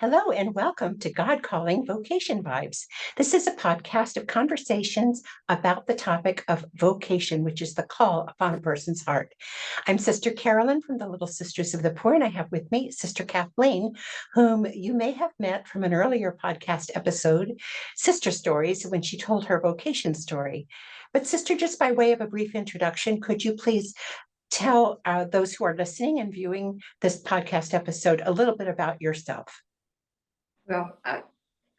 Hello and welcome to God Calling Vocation Vibes. This is a podcast of conversations about the topic of vocation, which is the call upon a person's heart. I'm Sister Carolyn from the Little Sisters of the Poor, and I have with me Sister Kathleen, whom you may have met from an earlier podcast episode, Sister Stories, when she told her vocation story. But Sister, just by way of a brief introduction, could you please tell those who are listening and viewing this podcast episode a little bit about yourself? Well,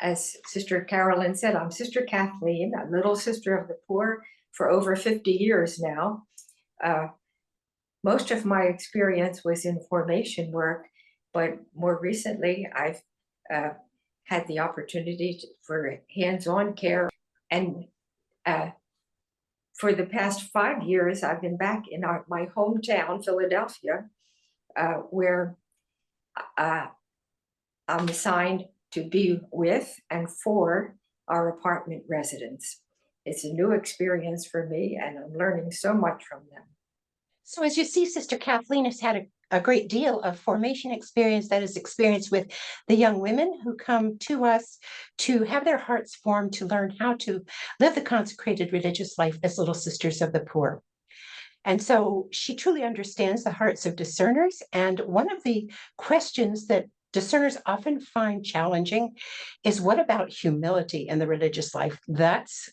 as Sister Carolyn said, I'm Sister Kathleen, a Little Sister of the Poor for over 50 years now. Most of my experience was in formation work, but more recently I've had the opportunity for hands-on care. And for the past 5 years, I've been back in my hometown, Philadelphia, where I'm assigned to be with and for our apartment residents. It's a new experience for me, and I'm learning so much from them. So as you see, Sister Kathleen has had a great deal of formation experience, that is experience with the young women who come to us to have their hearts formed, to learn how to live the consecrated religious life as little sisters of the poor. And so she truly understands the hearts of discerners. And one of the questions that discerners often find challenging is, what about humility in the religious life? That's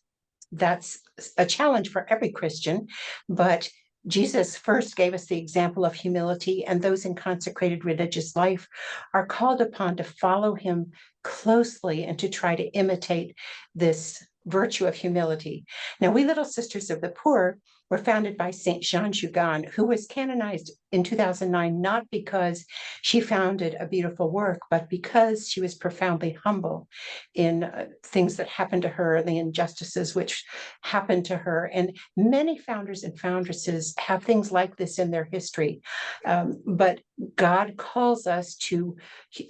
a challenge for every Christian, but Jesus first gave us the example of humility, and those in consecrated religious life are called upon to follow him closely and to try to imitate this virtue of humility. Now, we Little Sisters of the Poor were founded by Saint Jeanne Jugan, who was canonized in 2009, not because she founded a beautiful work, but because she was profoundly humble in things that happened to her, the injustices which happened to her. And many founders and foundresses have things like this in their history. But God calls us to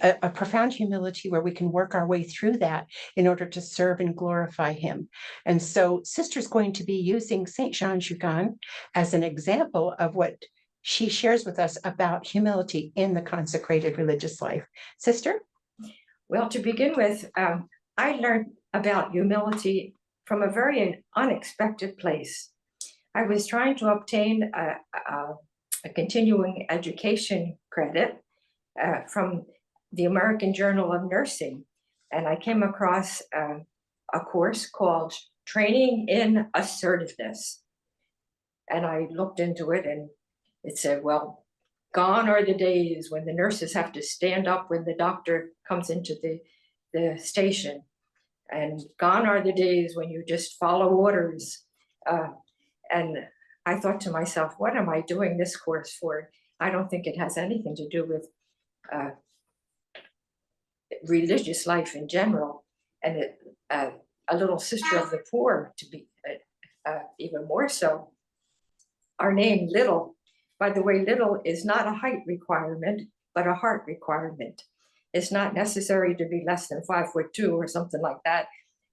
a profound humility where we can work our way through that in order to serve and glorify him. And so Sister's going to be using Saint Jeanne Jugan as an example of what she shares with us about humility in the consecrated religious life. Sister? Well, to begin with, I learned about humility from a very unexpected place. I was trying to obtain a continuing education credit from the American Journal of Nursing, and I came across a course called Training in Assertiveness. And I looked into it, and it said, well, gone are the days when the nurses have to stand up when the doctor comes into the station. And gone are the days when you just follow orders. And I thought to myself, what am I doing this course for? I don't think it has anything to do with religious life in general. And a little sister of the poor, to be even more so. Our name, Little, by the way, little is not a height requirement, but a heart requirement. It's not necessary to be less than 5'2" or something like that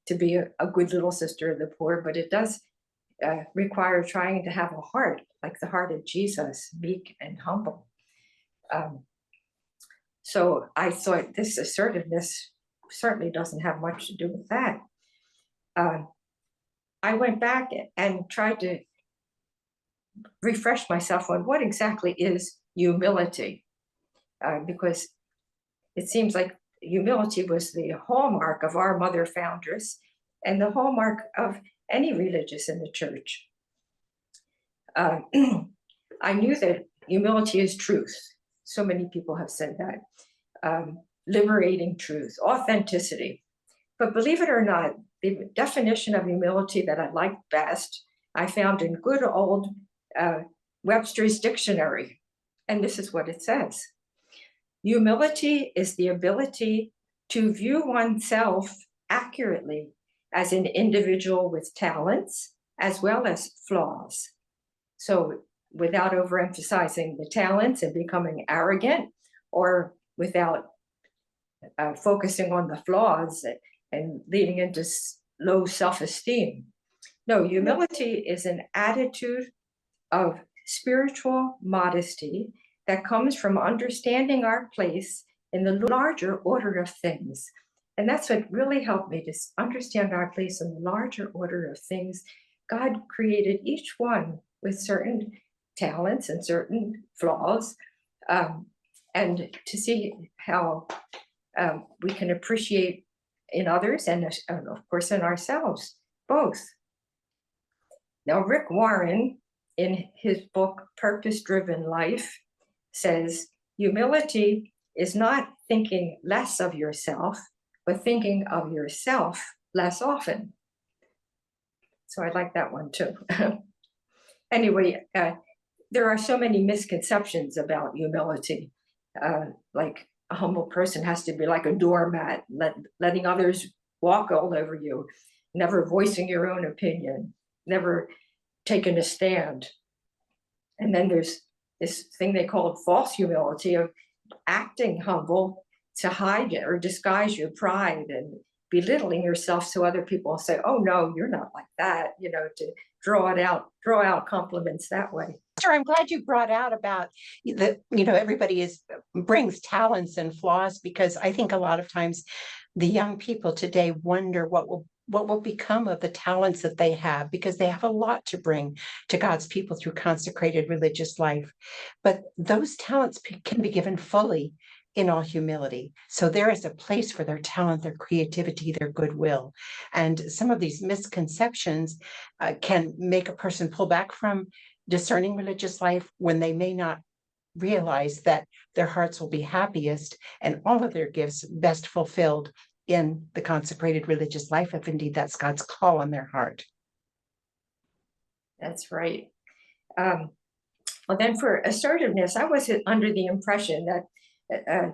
to be a good little sister of the poor, but it does require trying to have a heart like the heart of Jesus, meek and humble. So I thought this assertiveness certainly doesn't have much to do with that. I went back and tried to refresh myself on what exactly is humility, because it seems like humility was the hallmark of our mother foundress and the hallmark of any religious in the church. I knew that humility is truth. So many people have said that. Liberating truth, authenticity. But believe it or not, the definition of humility that I like best, I found in good old Webster's dictionary. And this is what it says. Humility is the ability to view oneself accurately as an individual with talents as well as flaws. So without overemphasizing the talents and becoming arrogant, or without focusing on the flaws and leading into low self-esteem. No, humility is an attitude of spiritual modesty that comes from understanding our place in the larger order of things. And that's what really helped me to understand our place in the larger order of things. God created each one with certain talents and certain flaws, and to see how we can appreciate in others and of course in ourselves, both. Now, Rick Warren, in his book, Purpose-Driven Life, says, humility is not thinking less of yourself, but thinking of yourself less often. So I like that one too. Anyway, there are so many misconceptions about humility. Like a humble person has to be like a doormat, letting others walk all over you, never voicing your own opinion, never taking a stand. And then there's this thing they call false humility, of acting humble to hide it or disguise your pride and belittling yourself so other people will say, oh no, you're not like that, to draw out compliments that way. Sure, I'm glad you brought out about that, everybody brings talents and flaws, because I think a lot of times the young people today wonder what will become of the talents that they have, because they have a lot to bring to God's people through consecrated religious life. But those talents can be given fully in all humility. So there is a place for their talent, their creativity, their goodwill. And some of these misconceptions can make a person pull back from discerning religious life when they may not realize that their hearts will be happiest and all of their gifts best fulfilled in the consecrated religious life, if indeed that's God's call on their heart. That's right. Well, then for assertiveness, I was under the impression that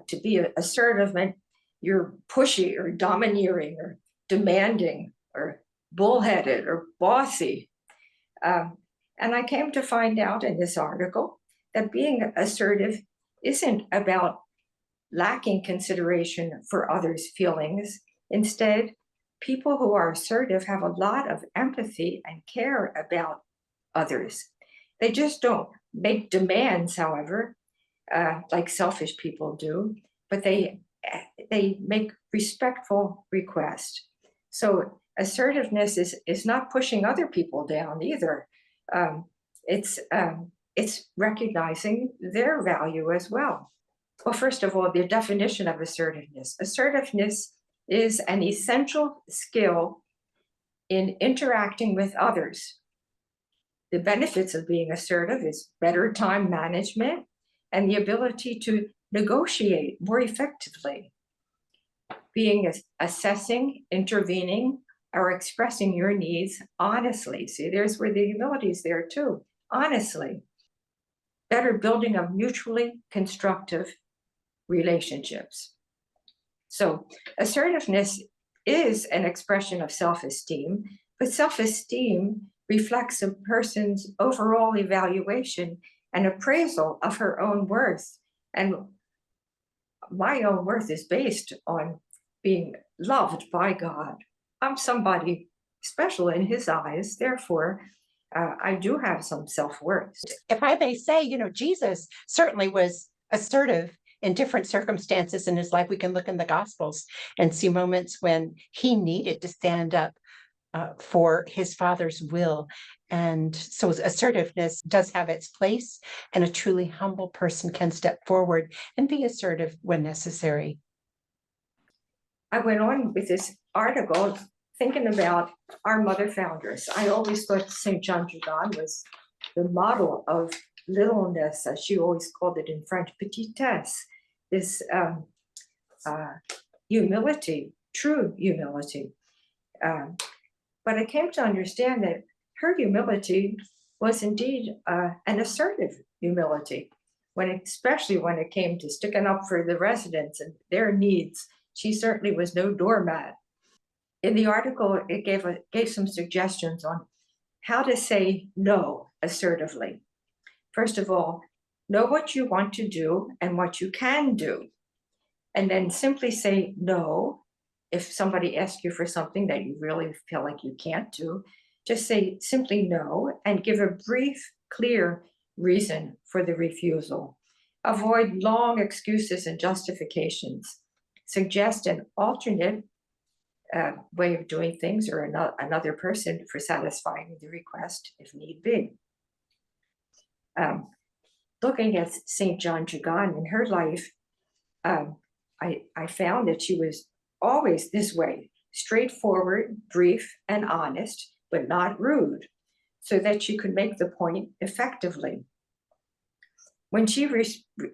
to be assertive meant you're pushy or domineering or demanding or bullheaded or bossy. And I came to find out in this article that being assertive isn't about lacking consideration for others' feelings. Instead, people who are assertive have a lot of empathy and care about others. They just don't make demands, however, like selfish people do, but they make respectful requests. So assertiveness is not pushing other people down either. It's recognizing their value as well. Well, first of all, the definition of assertiveness. Assertiveness is an essential skill in interacting with others. The benefits of being assertive is better time management and the ability to negotiate more effectively. Being assessing, intervening, or expressing your needs honestly. See, there's where the humility is there too, honestly. Better building of mutually constructive relationships. So assertiveness is an expression of self-esteem, but self-esteem reflects a person's overall evaluation and appraisal of her own worth. And my own worth is based on being loved by God. I'm somebody special in his eyes, therefore, I do have some self-worth. If I may say, Jesus certainly was assertive in different circumstances in his life. We can look in the Gospels and see moments when he needed to stand up for his Father's will. And so assertiveness does have its place, and a truly humble person can step forward and be assertive when necessary. I went on with this article thinking about our mother foundress. I always thought St. Jeanne Jugan was the model of littleness, as she always called it in French, petitesse, this humility, true humility. But I came to understand that her humility was indeed an assertive humility, especially when it came to sticking up for the residents and their needs. She certainly was no doormat. In the article, it gave some suggestions on how to say no assertively. First of all, know what you want to do and what you can do. And then simply say no. If somebody asks you for something that you really feel like you can't do, just say simply no and give a brief, clear reason for the refusal. Avoid long excuses and justifications. Suggest an alternate way of doing things or another person for satisfying the request if need be. Looking at St. Jeanne Jugan in her life, I found that she was always this way, straightforward, brief, and honest, but not rude, so that she could make the point effectively. When she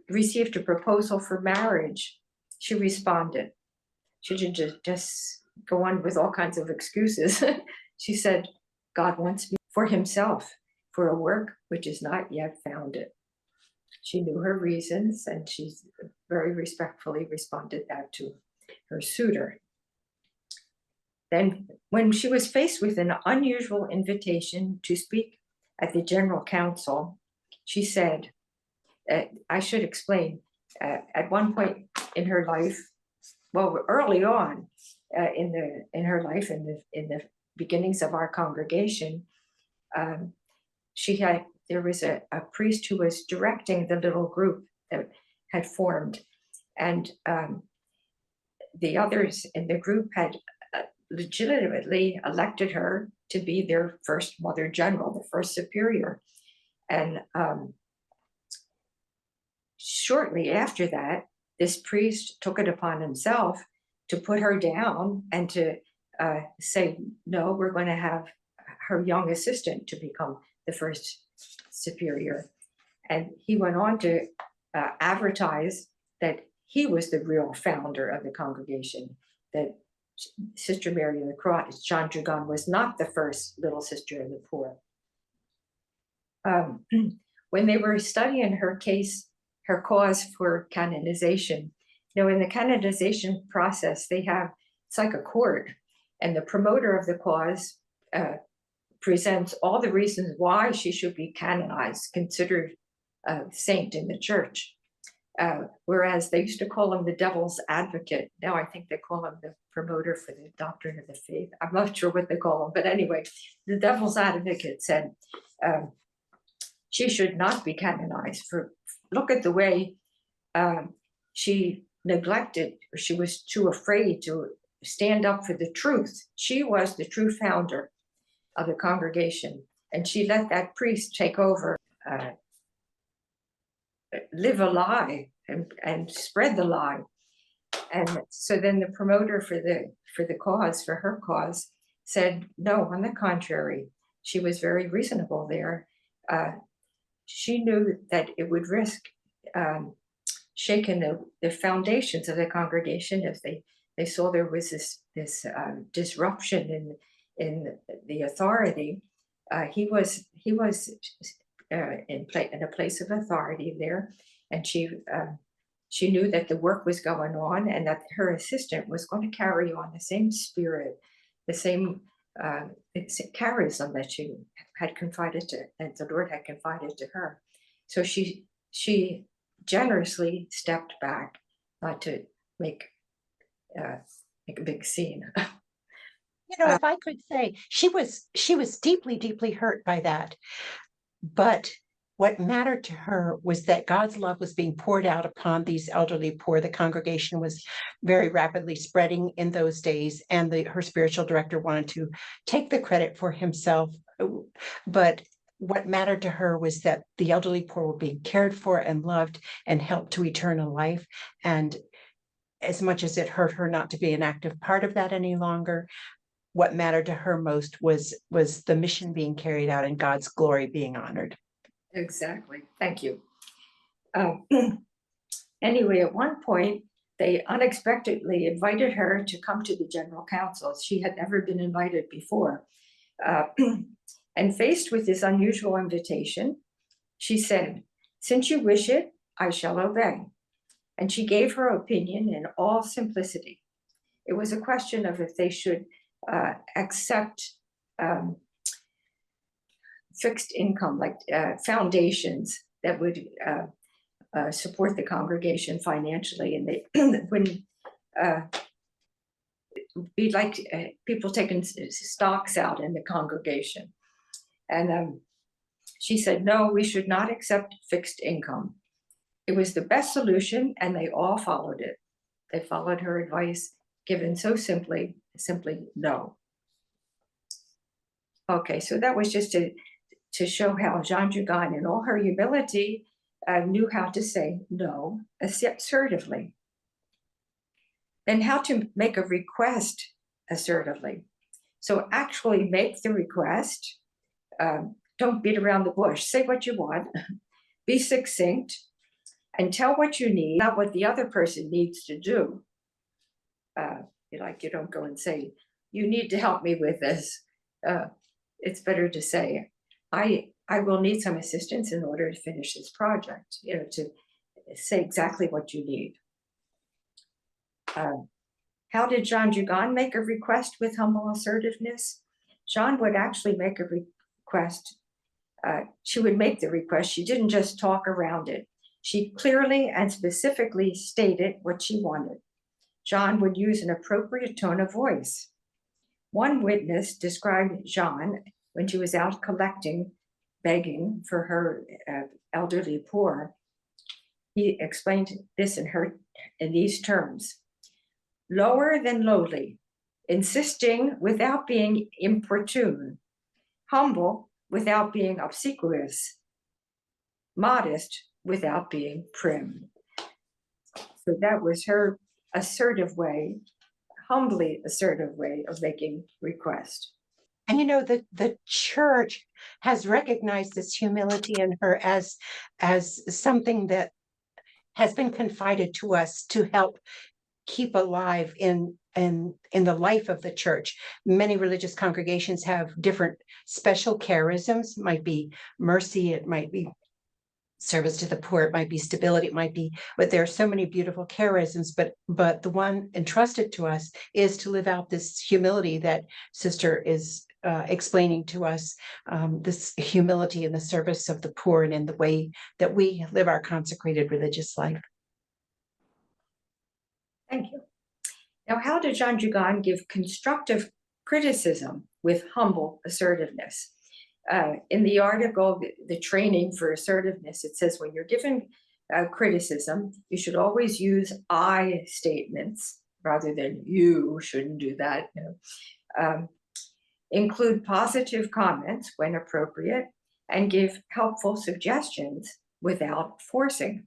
received a proposal for marriage, she responded. She didn't just go on with all kinds of excuses. She said, God wants me for himself, for a work which is not yet founded. She knew her reasons, and she very respectfully responded that to her suitor. Then, when she was faced with an unusual invitation to speak at the General Council, she said, I should explain, at one point in her life, well, early on in her life, in the beginnings of our congregation, there was a priest who was directing the little group that had formed, and the others in the group had legitimately elected her to be their first mother general, the first superior. And shortly after that, this priest took it upon himself to put her down and to say, no, we're going to have her young assistant to become the first superior. And he went on to advertise that he was the real founder of the congregation, that Sister Mary of the Cross, Jeanne Jugan, was not the first little sister of the poor. When they were studying her case, her cause for canonization, in the canonization process, it's like a court, and the promoter of the cause presents all the reasons why she should be canonized, considered a saint in the church. Whereas they used to call him the devil's advocate. Now I think they call him the promoter for the doctrine of the faith. I'm not sure what they call him, but anyway, the devil's advocate said she should not be canonized. Look at the way she neglected, or she was too afraid to stand up for the truth. She was the true founder of the congregation, and she let that priest take over, live a lie and spread the lie. And so then the promoter for her cause said, no, on the contrary, she was very reasonable there. She knew that it would risk shaking the foundations of the congregation if they saw there was this disruption in the authority. He was in a place of authority there, and she knew that the work was going on, and that her assistant was going to carry on the same spirit, the same charism that she had confided to, and the Lord had confided to her. So she generously stepped back, not to make a big scene. If I could say, she was deeply, deeply hurt by that. But what mattered to her was that God's love was being poured out upon these elderly poor. The congregation was very rapidly spreading in those days, and her spiritual director wanted to take the credit for himself. But what mattered to her was that the elderly poor were being cared for and loved and helped to eternal life. And as much as it hurt her not to be an active part of that any longer, what mattered to her most was the mission being carried out and God's glory being honored. Exactly. Thank you. Anyway, at one point, they unexpectedly invited her to come to the General Council. She had never been invited before. And faced with this unusual invitation, she said, "Since you wish it, I shall obey." And she gave her opinion in all simplicity. It was a question of if they should accept fixed income, like foundations that would support the congregation financially, and they wouldn't be like people taking stocks out in the congregation. And she said, no, we should not accept fixed income. It was the best solution, and they all followed it. They followed her advice, given so simply no. Okay, so that was just to show how Jeanne Jugan, in all her humility, knew how to say no assertively. Then how to make a request assertively. So actually make the request. Don't beat around the bush. Say what you want. Be succinct and tell what you need, not what the other person needs to do. You don't go and say, you need to help me with this. It's better to say, I will need some assistance in order to finish this project, to say exactly what you need. How did Jeanne Jugan make a request with humble assertiveness? Jeanne would actually make a request. She would make the request. She didn't just talk around it. She clearly and specifically stated what she wanted. Jeanne would use an appropriate tone of voice. One witness described Jeanne when she was out begging for her elderly poor. He explained this in these terms: lower than lowly, insisting without being importune, humble without being obsequious, modest without being prim. So that was her assertive way, humbly assertive way of making request. And the church has recognized this humility in her as something that has been confided to us to help keep alive in the life of the church. Many religious congregations have different special charisms. It might be mercy, it might be service to the poor, it might be stability, it might be, but there are so many beautiful charisms, but the one entrusted to us is to live out this humility that Sister is explaining to us, this humility in the service of the poor and in the way that we live our consecrated religious life. Thank you. Now, how did Jeanne Jugan give constructive criticism with humble assertiveness? In the article, the training for assertiveness, it says when you're given criticism, you should always use I statements rather than you shouldn't do that. Include positive comments when appropriate and give helpful suggestions without forcing.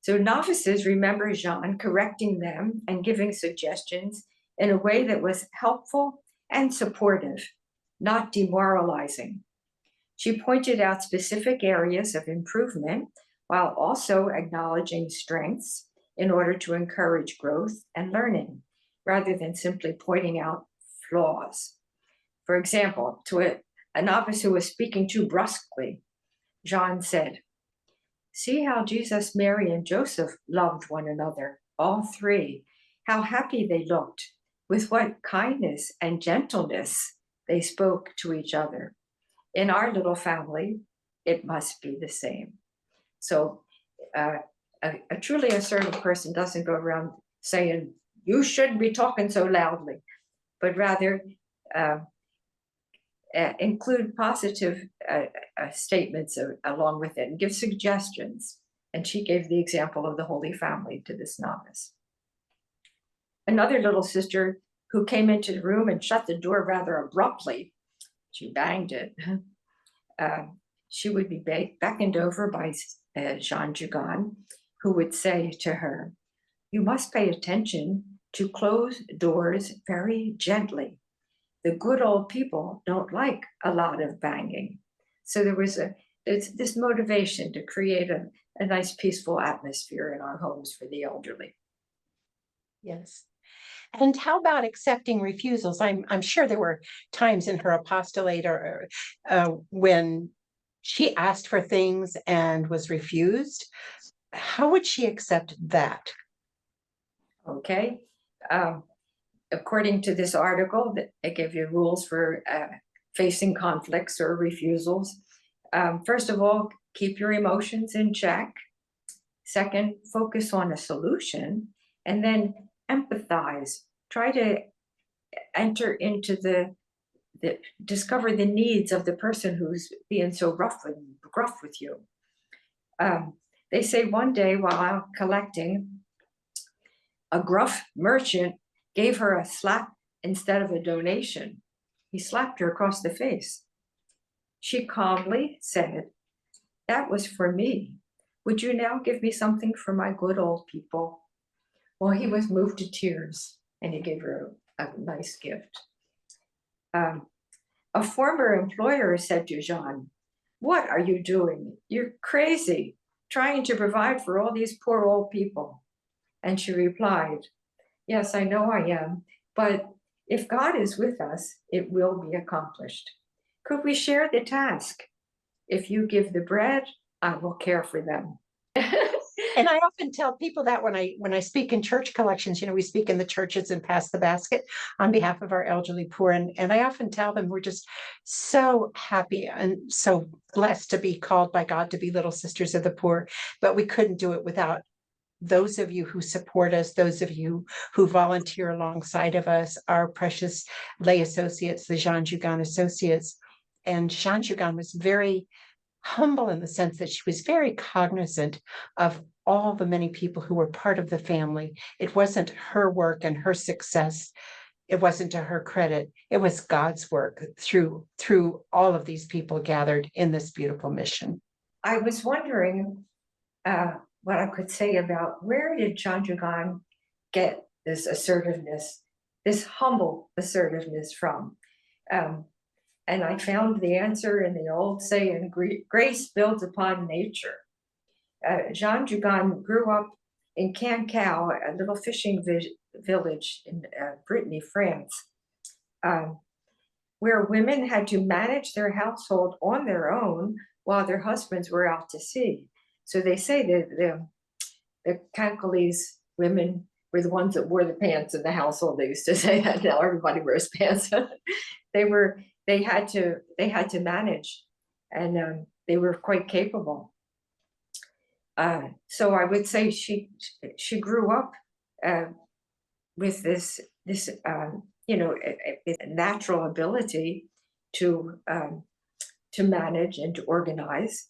So novices remember Jeanne correcting them and giving suggestions in a way that was helpful and supportive, not demoralizing. She pointed out specific areas of improvement while also acknowledging strengths in order to encourage growth and learning, rather than simply pointing out flaws. For example, to a novice who was speaking too brusquely, Jeanne said, "See how Jesus, Mary, and Joseph loved one another, all three. How happy they looked, with what kindness and gentleness they spoke to each other. In our little family, it must be the same." So a truly assertive person doesn't go around saying, you shouldn't be talking so loudly, but rather include positive statements along with it and give suggestions. And she gave the example of the Holy Family to this novice. Another little sister who came into the room and shut the door rather abruptly, she banged it, she would be beckoned over by Jeanne Jugan, who would say to her, "You must pay attention to close doors very gently. The good old people don't like a lot of banging." So there was this motivation to create a nice peaceful atmosphere in our homes for the elderly. Yes. And how about accepting refusals? I'm sure there were times in her apostolate or when she asked for things and was refused. How would she accept that? Okay. According to this article, they give you rules for facing conflicts or refusals. First of all, keep your emotions in check. Second, focus on a solution, and then empathize. Try to enter into discover the needs of the person who's being so gruff with you. They say one day while out collecting, a gruff merchant gave her a slap instead of a donation. He slapped her across the face. She calmly said, "That was for me. Would you now give me something for my good old people?" Well, he was moved to tears and he gave her a nice gift. A former employer said to Jeanne, "What are you doing? You're crazy, trying to provide for all these poor old people." And she replied, "Yes, I know I am, but if God is with us, it will be accomplished. Could we share the task? If you give the bread, I will care for them." And I often tell people that when I speak in church collections, we speak in the churches and pass the basket on behalf of our elderly poor. And I often tell them we're just so happy and so blessed to be called by God to be little sisters of the poor, but we couldn't do it without those of you who support us, those of you who volunteer alongside of us, our precious lay associates, the Jeanne Jugan associates. And Jeanne Jugan was very humble in the sense that she was very cognizant of all the many people who were part of the family. It wasn't her work and her success. It wasn't to her credit. It was God's work through all of these people gathered in this beautiful mission. I was wondering what I could say about where did Jeanne Jugan get this assertiveness, this humble assertiveness from? And I found the answer in the old saying, grace builds upon nature. Jeanne Jugan grew up in Cancale, a little fishing village in Brittany, France, where women had to manage their household on their own while their husbands were out to sea. So they say that the Cancalese women were the ones that wore the pants in the household. They used to say that. Now everybody wears pants. They had to manage, and they were quite capable. So I would say she grew up with this a natural ability to manage and to organize,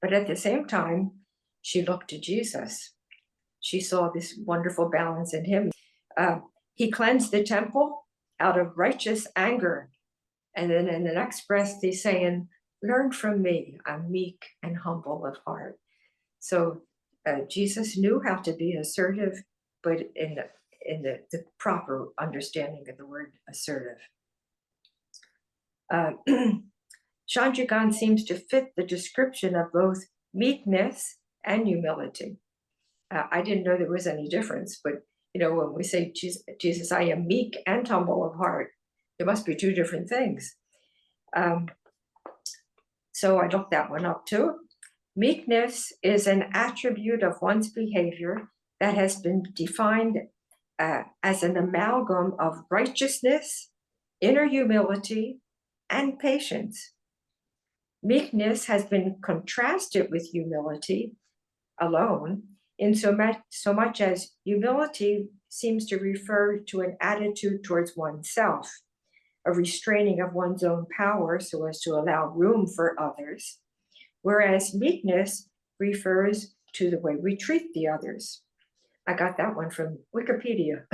but at the same time she looked to Jesus. She saw this wonderful balance in him. He cleansed the temple out of righteous anger. And then in the next breath, he's saying, "Learn from me, I'm meek and humble of heart." So Jesus knew how to be assertive, but in the proper understanding of the word assertive. Jeanne Jugan seems to fit the description of both meekness and humility. I didn't know there was any difference, but when we say Jesus, "I am meek and humble of heart," there must be two different things. So I looked that one up too. Meekness is an attribute of one's behavior that has been defined as an amalgam of righteousness, inner humility, and patience. Meekness has been contrasted with humility alone, in so much as humility seems to refer to an attitude towards oneself, a restraining of one's own power so as to allow room for others, whereas meekness refers to the way we treat the others. I got that one from Wikipedia.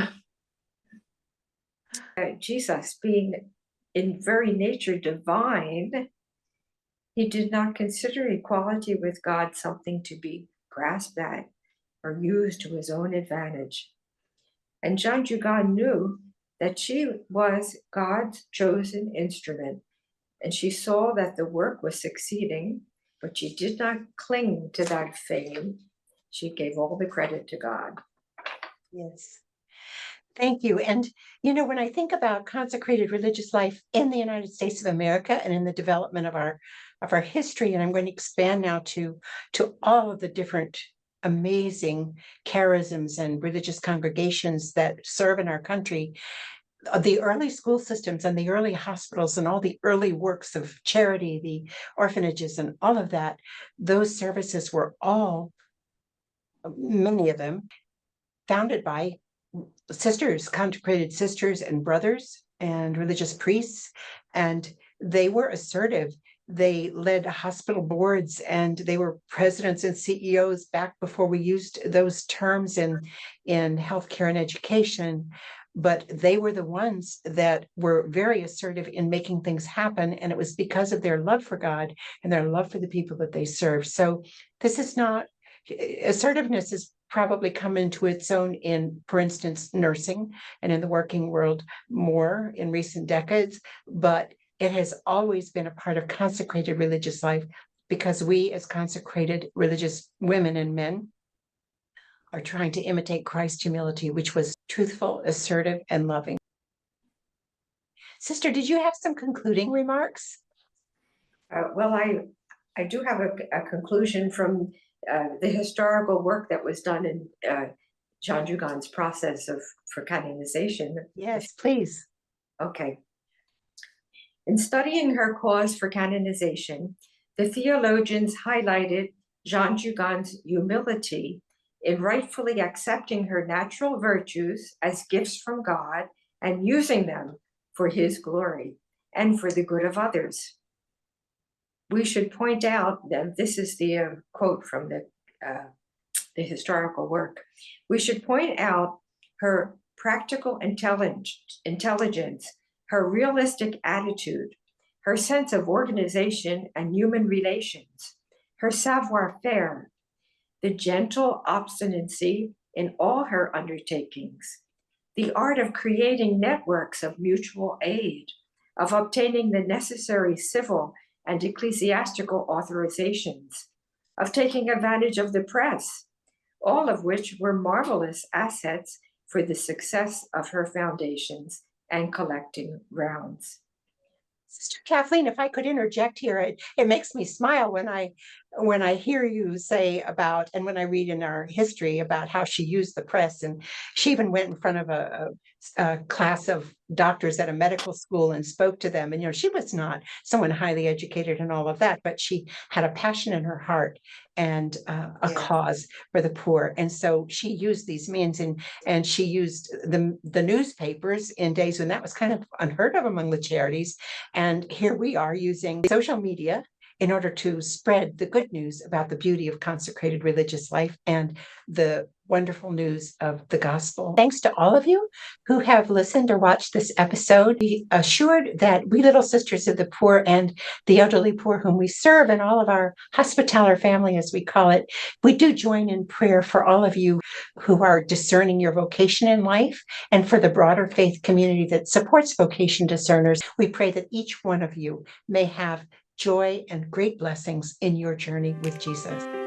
Jesus, being in very nature divine, he did not consider equality with God something to be grasped at or used to his own advantage. And Jeanne Jugan knew that she was God's chosen instrument, and she saw that the work was succeeding, but she did not cling to that fame. She gave all the credit to God. Yes. Thank you. And, when I think about consecrated religious life in the United States of America and in the development of our history, and I'm going to expand now to all of the different amazing charisms and religious congregations that serve in our country, the early school systems and the early hospitals and all the early works of charity, the orphanages and all of that, those services were all, many of them, founded by sisters, consecrated sisters and brothers and religious priests, and they were assertive. They led hospital boards, and they were presidents and CEOs back before we used those terms in healthcare and education. But they were the ones that were very assertive in making things happen. And it was because of their love for God and their love for the people that they serve. So this is not, assertiveness has probably come into its own in, for instance, nursing and in the working world more in recent decades. But it has always been a part of consecrated religious life, because we, as consecrated religious women and men, are trying to imitate Christ's humility, which was truthful, assertive, and loving. Sister, did you have some concluding remarks? Well, I do have a conclusion from the historical work that was done in Jeanne Jugan's process for canonization. Yes, please. Okay. In studying her cause for canonization, the theologians highlighted Jeanne Jugan's humility in rightfully accepting her natural virtues as gifts from God and using them for his glory and for the good of others. We should point out that this is the quote from the historical work. We should point out her practical intelligence, her realistic attitude, her sense of organization and human relations, her savoir-faire, the gentle obstinacy in all her undertakings, the art of creating networks of mutual aid, of obtaining the necessary civil and ecclesiastical authorizations, of taking advantage of the press, all of which were marvelous assets for the success of her foundations and collecting rounds. Sister Kathleen, if I could interject here, it makes me smile when I hear you say about, and when I read in our history about how she used the press, and she even went in front of a class of doctors at a medical school and spoke to them. And she was not someone highly educated and all of that, but she had a passion in her heart and a cause for the poor. And so she used these means, and she used the newspapers in days when that was kind of unheard of among the charities. And here we are using social media in order to spread the good news about the beauty of consecrated religious life and the wonderful news of the gospel. Thanks to all of you who have listened or watched this episode. Be assured that we little sisters of the poor and the elderly poor whom we serve, and all of our hospitaller family, as we call it, we do join in prayer for all of you who are discerning your vocation in life, and for the broader faith community that supports vocation discerners. We pray that each one of you may have joy and great blessings in your journey with Jesus.